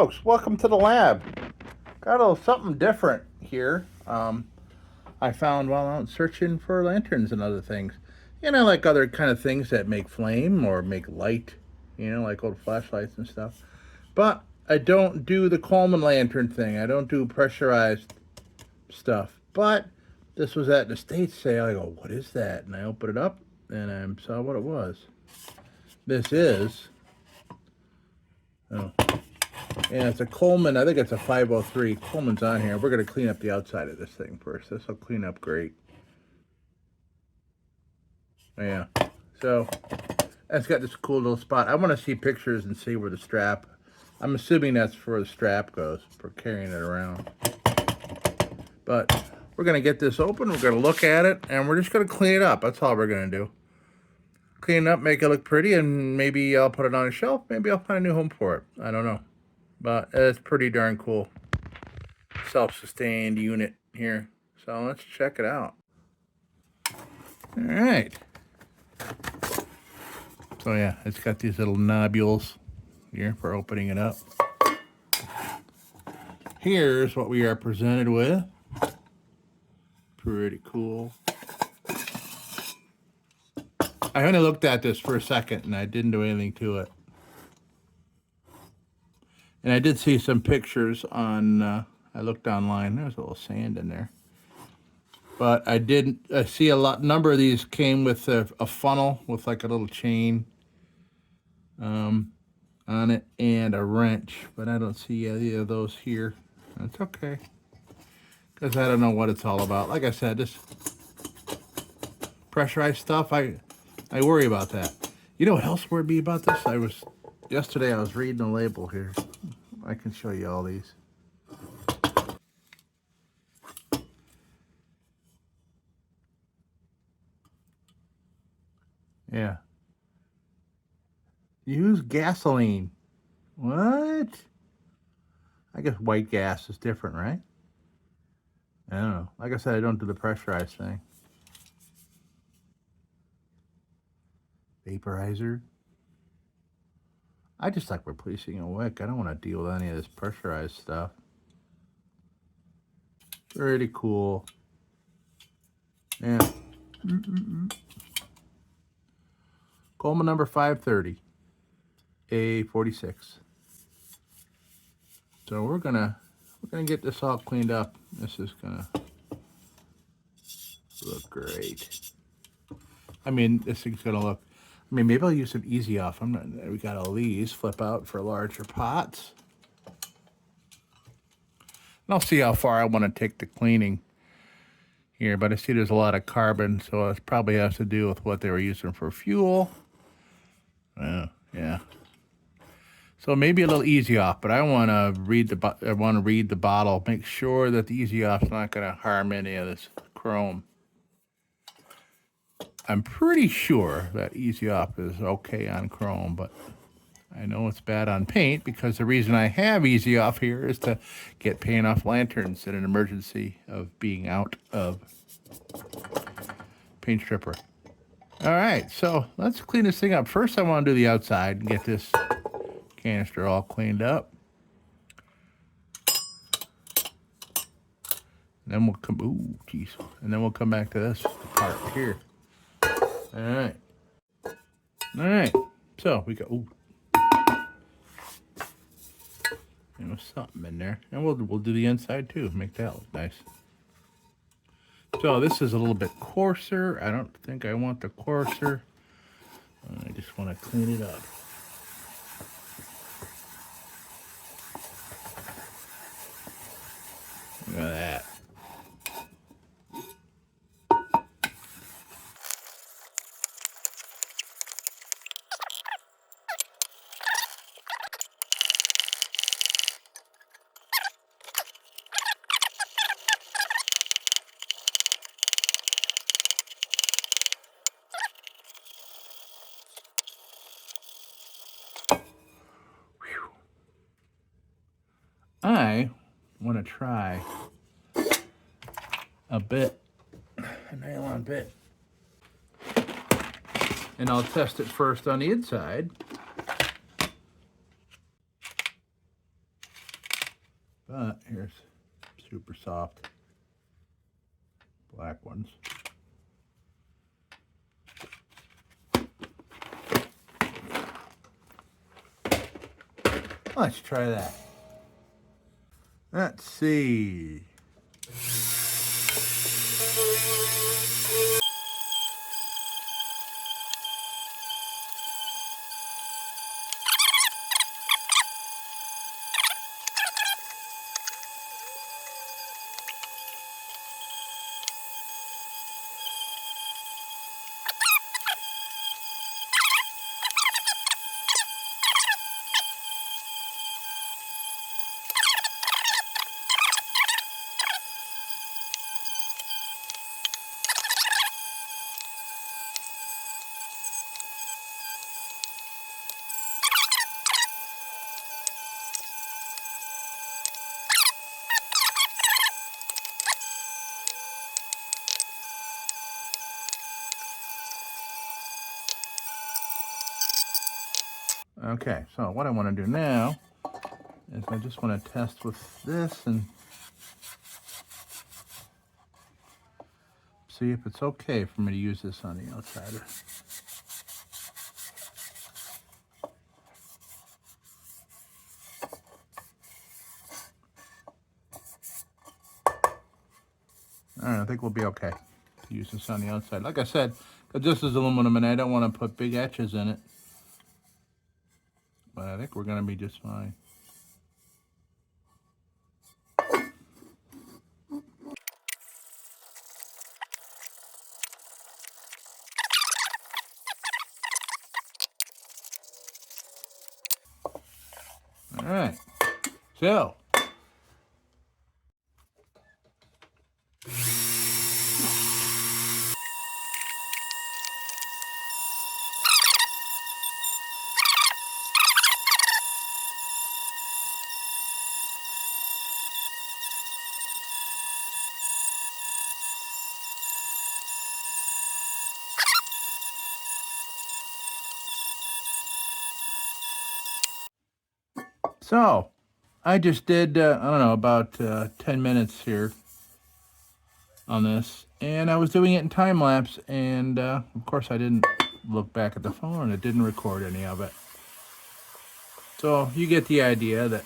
folks, welcome to the lab. Got a little something different here. I found while out searching for lanterns and other things. Like other kind of things that make flame or make light, like old flashlights and stuff. But I don't do the Colman lantern thing. I don't do pressurized stuff. But this was at an estate sale. I go, what is that? And I opened it up and I saw what it was. This is, oh, and it's a Colman. I think it's a 503. Colman's on here. We're going to clean up the outside of this thing first. This will clean up great. Yeah. So it's got this cool little spot. I want to see pictures and see where the strap, I'm assuming that's where the strap goes for carrying it around. But we're going to get this open. We're going to look at it and we're just going to clean it up. That's all we're going to do. Clean it up, make it look pretty, and maybe I'll put it on a shelf. Maybe I'll find a new home for it. I don't know. But it's pretty darn cool. Self-sustained unit here. So let's check it out. All right. So yeah, it's got these little nobules here for opening it up. Here's what we are presented with. Pretty cool. I only looked at this for a second and I didn't do anything to it. And I did see some pictures on, I looked online, there's a little sand in there. But I see number of these came with a funnel with like a little chain on it and a wrench. But I don't see any of those here. That's okay. Because I don't know what it's all about. Like I said, this pressurized stuff, I worry about that. You know what else worried me about this? Yesterday I was reading the label here. I can show you all these. Yeah. Use gasoline. What? I guess white gas is different, right? I don't know. Like I said, I don't do the pressurized thing. Vaporizer. I just like replacing a wick. I don't want to deal with any of this pressurized stuff. Pretty cool. Yeah. Colman number 530. A46. So we're gonna get this all cleaned up. This is gonna look great. I mean, this thing's gonna look. I mean, maybe I'll use some easy off. We got all these flip out for larger pots. And I'll see how far I want to take the cleaning here, but I see there's a lot of carbon, so it probably has to do with what they were using for fuel. Yeah. So maybe a little easy off, but I want to read the bottle, make sure that the easy off's not going to harm any of this chrome. I'm pretty sure that easy off is okay on chrome, but I know it's bad on paint because the reason I have easy off here is to get paint off lanterns in an emergency of being out of paint stripper. All right, so let's clean this thing up. First, I want to do the outside and get this canister all cleaned up. And then we'll and then we'll come back to this part here. All right. So we go. There's something in there, and we'll do the inside too. Make that look nice. So this is a little bit coarser. I don't think I want the coarser. I just want to clean it up. Look at that. I want to try a nylon bit. And I'll test it first on the inside. Here's super soft black ones. Let's try that. Let's see. Okay, so what I want to do now is I just want to test with this and see if it's okay for me to use this on the outside. All right, I think we'll be okay to use this on the outside. Like I said, because this is aluminum and I don't want to put big etches in it. But I think we're going to be just fine. All right, so I just did, I don't know, about 10 minutes here on this. And I was doing it in time lapse. And of course, I didn't look back at the phone and it didn't record any of it. So you get the idea that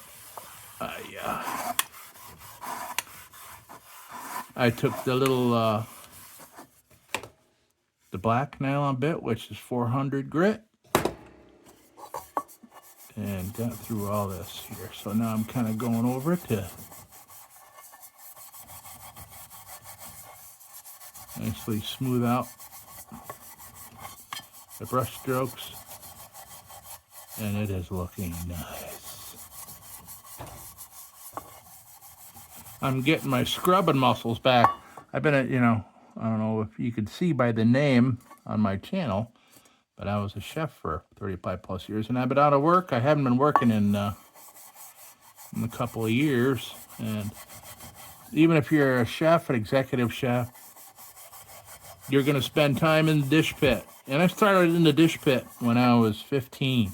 I took the little, the black nylon bit, which is 400 grit. And got through all this here. So now I'm kind of going over it to nicely smooth out the brush strokes. And it is looking nice. I'm getting my scrubbing muscles back. I've been at, I don't know if you could see by the name on my channel, but I was a chef for 35 plus years, and I've been out of work. I haven't been working in a couple of years, and even if you're a chef, an executive chef, you're going to spend time in the dish pit. And I started in the dish pit when I was 15,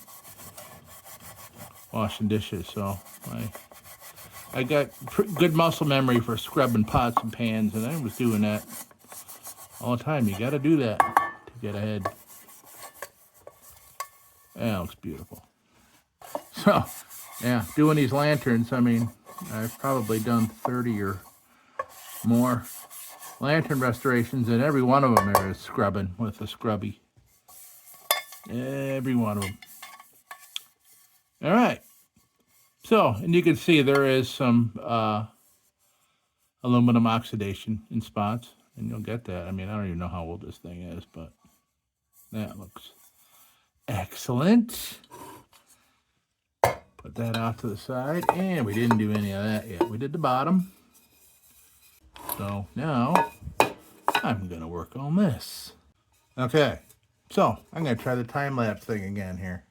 washing dishes, so I got good muscle memory for scrubbing pots and pans, and I was doing that all the time. You got to do that to get ahead. That looks beautiful. So, yeah, doing these lanterns, I mean, I've probably done 30 or more lantern restorations, and every one of them is scrubbing with a scrubby. Every one of them. All right. So, and you can see there is some aluminum oxidation in spots, and you'll get that. I mean, I don't even know how old this thing is, but that looks excellent. Put that off to the side, and we didn't do any of that yet. We did the bottom. So now I'm going to work on this. Okay, so I'm going to try the time-lapse thing again here.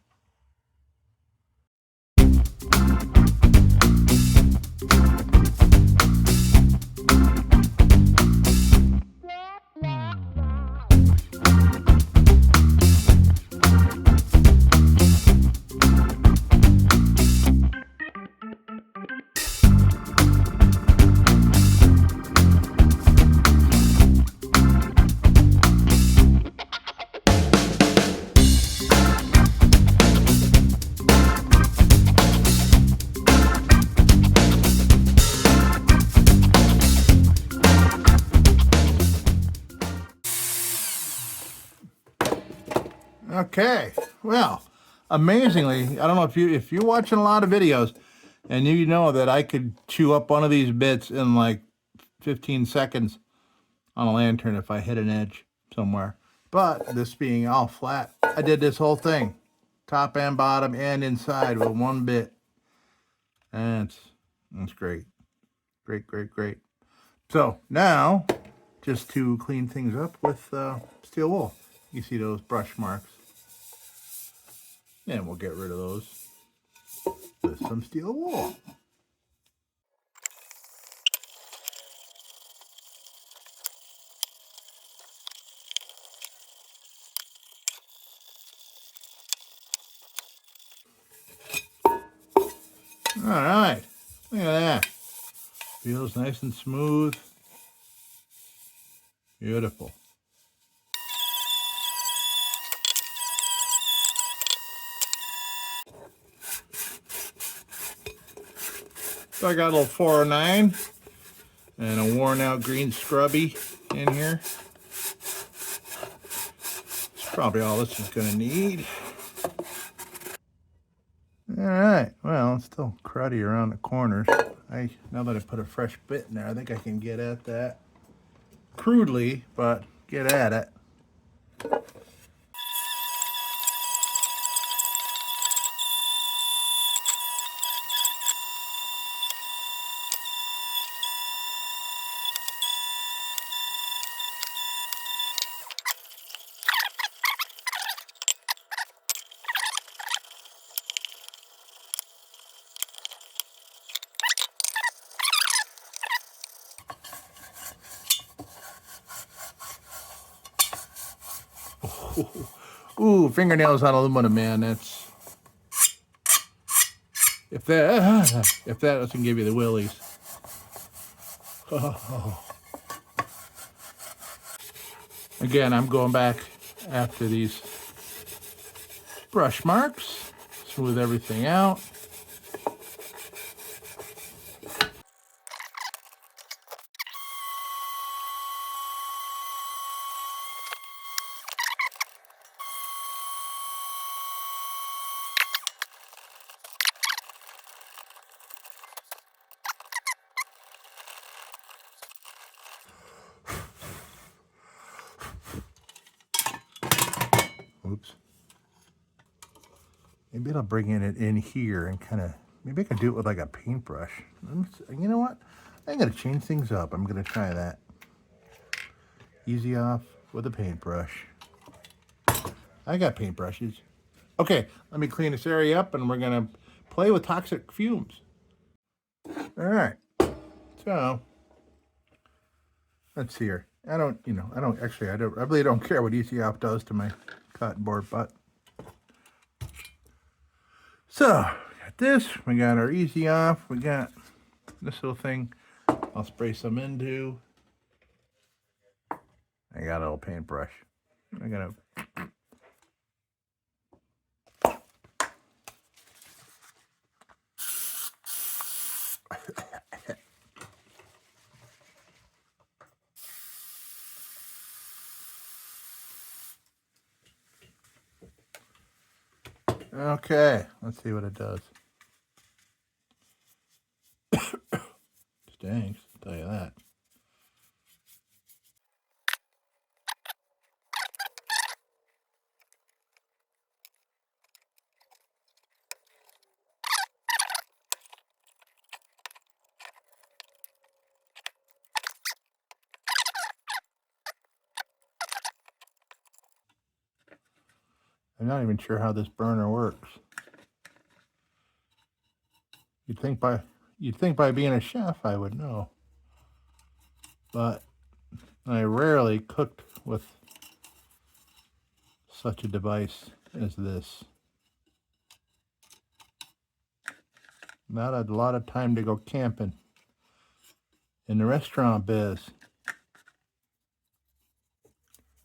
Okay, well, amazingly, I don't know if you're watching a lot of videos and you know that I could chew up one of these bits in like 15 seconds on a lantern if I hit an edge somewhere. But this being all flat, I did this whole thing, top and bottom and inside with one bit. And that's great. Great, great, great. So now, just to clean things up with steel wool. You see those brush marks. And we'll get rid of those with some steel wool. All right, look at that. Feels nice and smooth. Beautiful. So I got a little 409 and a worn out green scrubby in here. It's probably all this is gonna need. All right, well, it's still cruddy around the corners. Now that I put a fresh bit in there, I think I can get at that crudely, but get at it. Ooh, fingernails on aluminum, man. That's if that doesn't give you the willies. Oh. Again, I'm going back after these brush marks, smooth everything out. Oops. Maybe I'll bring it in here and kind of, maybe I can do it with like a paintbrush. You know what? I'm going to change things up. I'm going to try that. Easy off with a paintbrush. I got paintbrushes. Okay, let me clean this area up and we're going to play with toxic fumes. All right. So, let's see here. I really don't care what Easy Off does to my cotton board, but. So, we got this, we got our Easy Off, we got this little thing I'll spray some into. I got a little paintbrush. I got a okay, let's see what it does. Stinks, I'll tell you that. I'm not even sure how this burner works. You'd think by being a chef I would know. But I rarely cooked with such a device as this. Not a lot of time to go camping in the restaurant biz.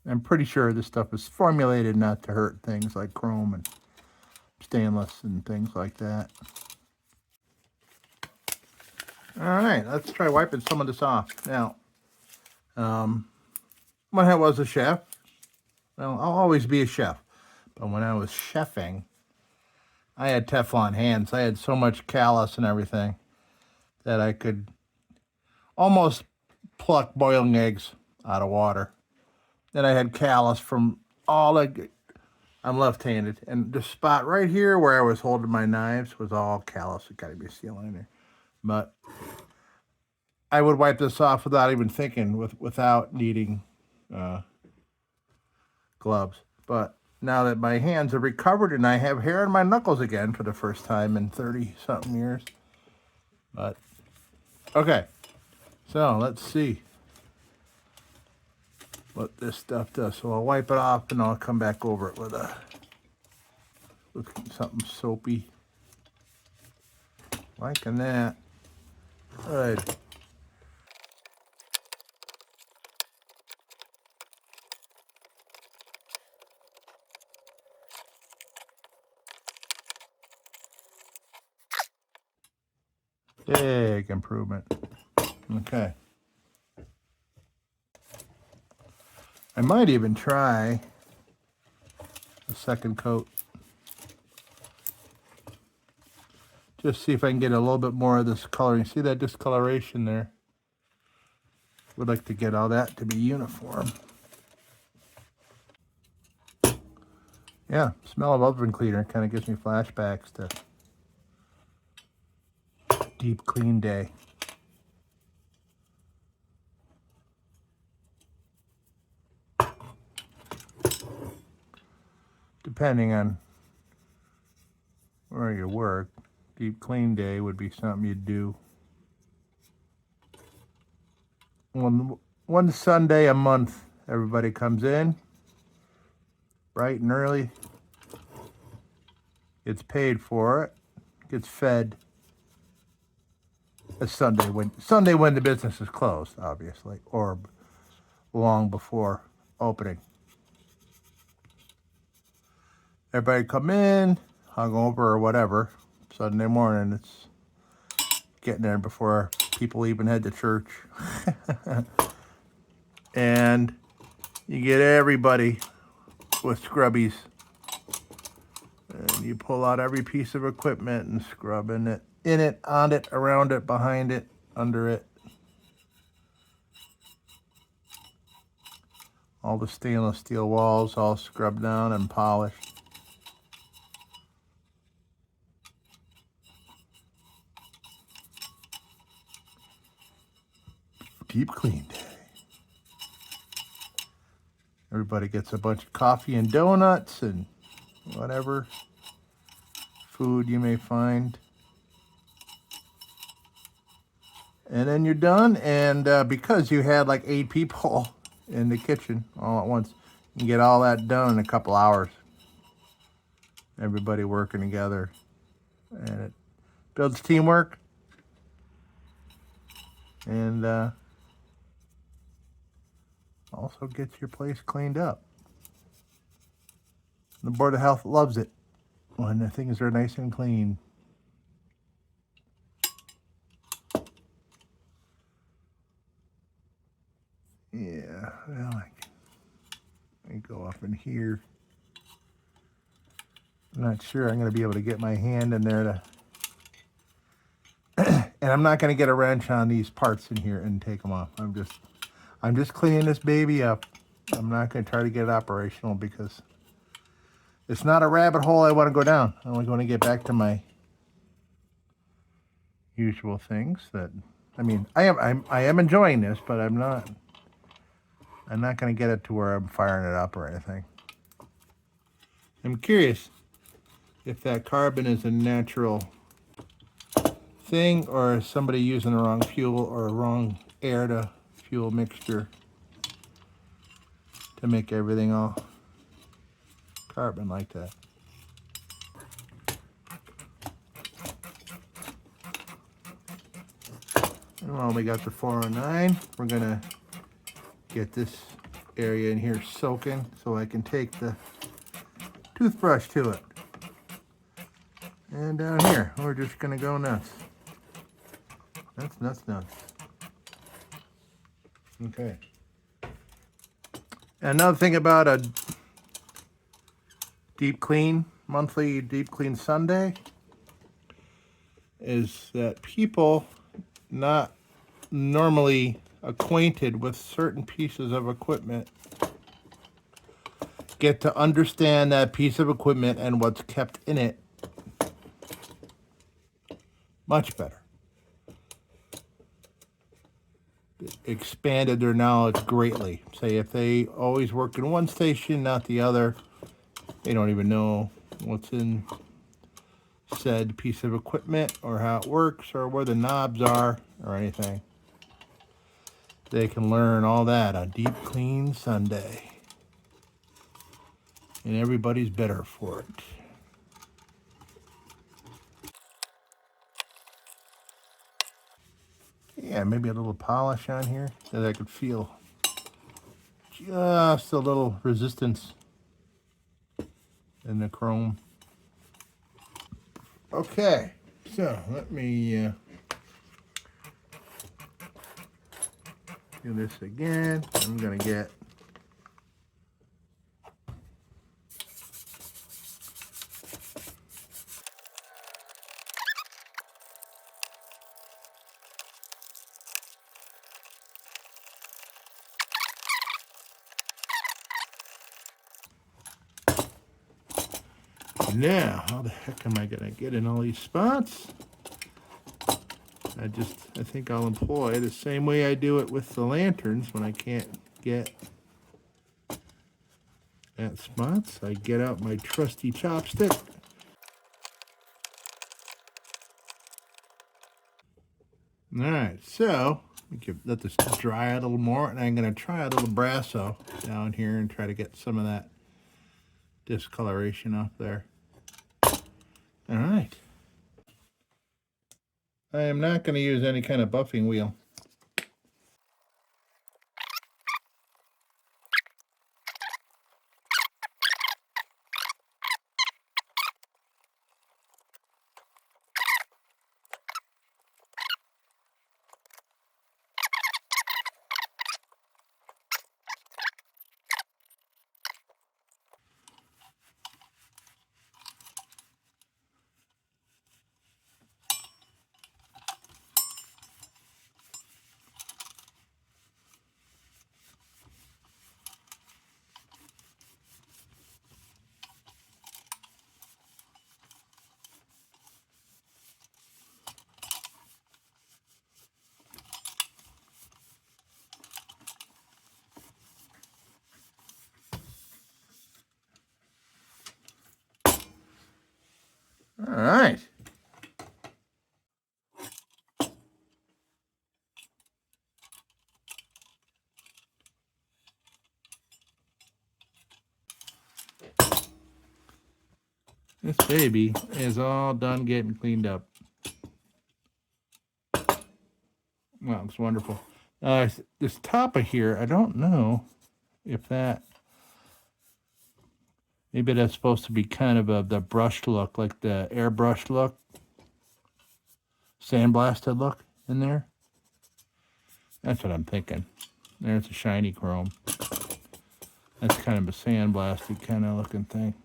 I'm pretty sure this stuff is formulated not to hurt things like chrome and stainless and things like that. All right, let's try wiping some of this off. Now, when I was a chef, well, I'll always be a chef, But when I was chefing, I had Teflon hands. I had so much callus and everything that I could almost pluck boiling eggs out of water. Then I had callus from all the... I'm left-handed, and the spot right here where I was holding my knives was all callus. It got to be sealing in there. But I would wipe this off without even thinking, without needing gloves. But now that my hands have recovered and I have hair on my knuckles again for the first time in 30-something years. But, okay. So, let's see what this stuff does. So I'll wipe it off and I'll come back over it with something soapy. Liking that. Good. Big improvement. Okay. I might even try a second coat. Just see if I can get a little bit more of this coloring. See that discoloration there? Would like to get all that to be uniform. Yeah, smell of oven cleaner kind of gives me flashbacks to deep clean day. Depending on where you work, deep clean day would be something you'd do one Sunday a month. Everybody comes in bright and early, gets paid for it, gets fed. A Sunday when the business is closed, obviously, or long before opening. Everybody come in, hungover or whatever. Sunday morning, it's getting there before people even head to church. And you get everybody with scrubbies. And you pull out every piece of equipment and scrub in it, on it, around it, behind it, under it. All the stainless steel walls all scrubbed down and polished. Deep clean day. Everybody gets a bunch of coffee and donuts and whatever food you may find. And then you're done, and because you had like 8 people in the kitchen all at once, you can get all that done in a couple hours. Everybody working together, and it builds teamwork, and also gets your place cleaned up. The Board of Health loves it when the things are nice and clean. Yeah, well, I can go up in here. I'm not sure I'm going to be able to get my hand in there to... And I'm not going to get a wrench on these parts in here and take them off. I'm just cleaning this baby up. I'm not going to try to get it operational because it's not a rabbit hole I want to go down. I want to get back to my usual things that... I mean, I am enjoying this, but I'm not going to get it to where I'm firing it up or anything. I'm curious if that carbon is a natural thing or is somebody using the wrong fuel or wrong air to fuel mixture to make everything all carbon like that. Well, we got the 409. We're gonna get this area in here soaking so I can take the toothbrush to it. And down here, we're just gonna go nuts. Nuts. Okay. Another thing about a deep clean, monthly deep clean Sunday, is that people not normally acquainted with certain pieces of equipment get to understand that piece of equipment and what's kept in it much better. It expanded their knowledge greatly. Say if they always work in one station, not the other, they don't even know what's in said piece of equipment or how it works or where the knobs are or anything. They can learn all that on Deep Clean Sunday. And everybody's better for it. Yeah, maybe a little polish on here so that I could feel just a little resistance in the chrome. Okay, so let me do this again. I'm gonna get now, how the heck am I gonna get in all these spots? I think I'll employ the same way I do it with the lanterns when I can't get at spots. I get out my trusty chopstick. All right, so we can let this dry out a little more, and I'm gonna try a little brasso down here and try to get some of that discoloration off there. All right. I am not going to use any kind of buffing wheel. All right. This baby is all done getting cleaned up. Wow, it's wonderful. This top of here, I don't know if that, maybe that's supposed to be kind of the brushed look, like the airbrushed look, sandblasted look in there. That's what I'm thinking. There's a shiny chrome. That's kind of a sandblasted kind of looking thing.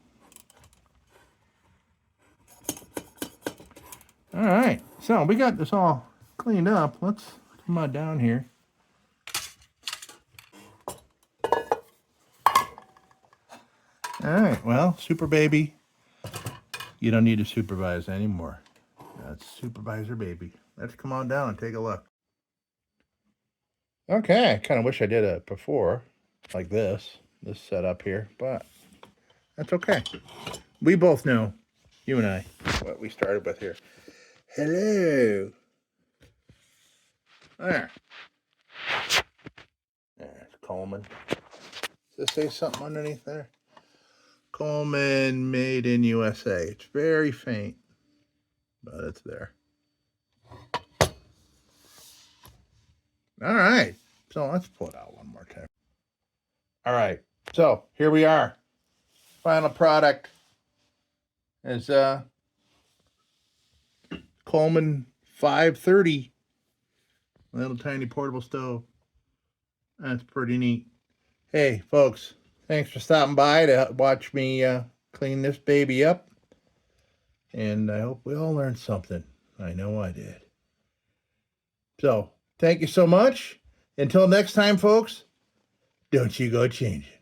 All right, so we got this all cleaned up. Let's come on down here. All right, well, super baby, you don't need to supervise anymore. That's supervisor baby. Let's come on down and take a look. Okay, I kind of wish I did it before, like this setup here, but that's okay. We both know, you and I, what we started with here. Hello. There. There's Colman. Does it say something underneath there? Colman, made in USA. It's very faint, but it's there. All right. So let's pull it out one more time. All right. So here we are. Final product is Colman 530. Little tiny portable stove. That's pretty neat. Hey, folks, thanks for stopping by to watch me clean this baby up. And I hope we all learned something. I know I did. So, thank you so much. Until next time, folks, don't you go changing.